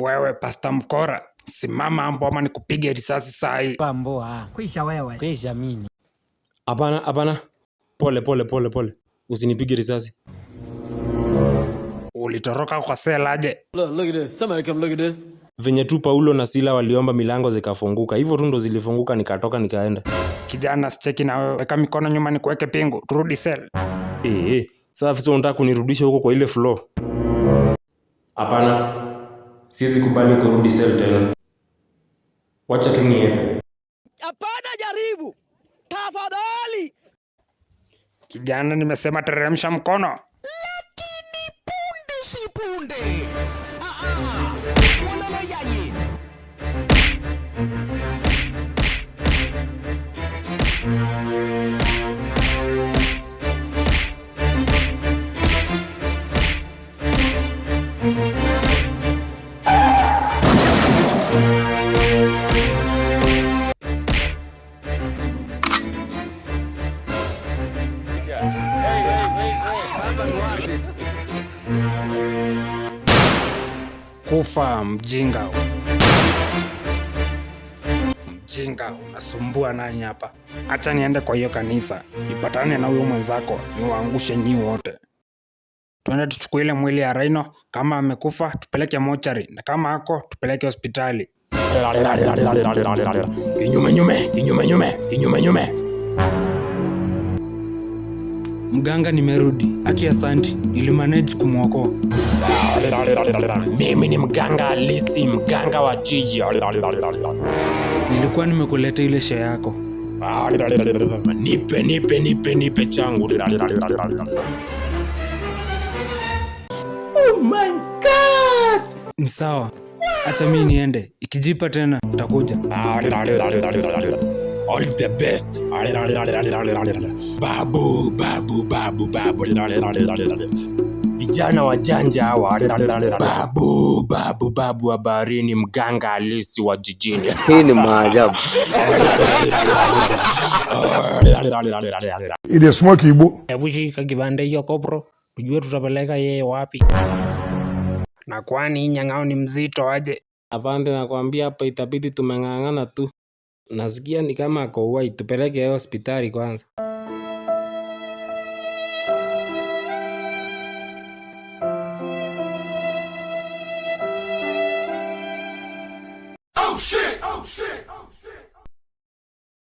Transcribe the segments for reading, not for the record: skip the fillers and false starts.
Wewe Pastor Mkora, simama hapo ama nikupige risasi saa hii. Pamboa. Kwisha wewe. Kwisha mimi. Hapana. Pole. Usinipige risasi. Ulitoroka kwa sela aje? Look at this. Somebody come look at this. Venye tu Paulo na Sila waliomba milango zikafunguka. Hivyo tu ndo zilifunguka, nikatoka nikaenda. Kijana sicheki na wewe, weka mikono nyuma nikuweke pingu, turudi sel. Sasa sio unataka kunirudisha huko kwa ile floor? Hapana. Siwezi kubali kurudi sel tena. Wacha tu niepe. Hapana, jaribu. Tafadhali. Kijana nimesema teremsha mkono. Lakini punde si punde. Walala yaye. Kufa mjinga. Mjinga, unasumbua nani hapa? Acha niende kwa hiyo kanisa, nipatane na huyo mwenzako, niwaangushe nyi wote. Tuende tuchukue ile mwili ya Rhino, kama amekufa tupeleke mochari, na kama hako tupeleke hospitali. Kinyume. Mganga nimerudi. Aki asanti, nilimanage kumwokoa. Mimi ni mganga halisi, mganga wa jiji. Nilikuwa nimekuleta ile share yako. Nipe changu. Oh my God! Ni sawa, acha mimi niende. Ikijipa tena utakuja. All the best. Babu. Vijana wajanja hawa. Babu habarini, mganga halisi wa jijini. Hii ni maajabu. Ile smoke ibu. Hebu shika kibande hiyo kopro, tujue tutapeleka yeye wapi. Na kwani nyang'ao ni mzito aje? Afande, nakwambia hapa itabidi tumeng'ang'ana tu. Nasikia ni kama ako white, tupeleke hospitali kwanza.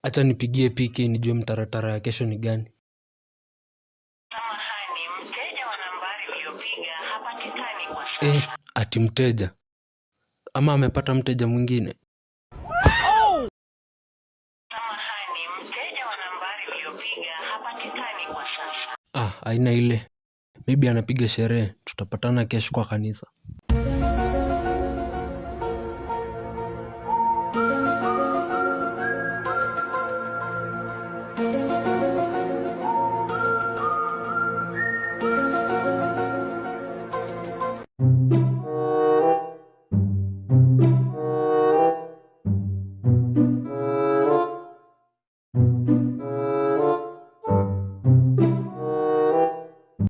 Acha nipigie piki nijue mtaratara ya kesho ni gani. Samahani, mteja wa nambari uliopiga hapatikani kwa sasa. Ati mteja. Ama amepata mteja mwingine. Samahani, mteja wa nambari uliopiga hapatikani kwa sasa. Haina ile. Maybe anapiga sherehe. Tutapatana kesho kwa kanisa.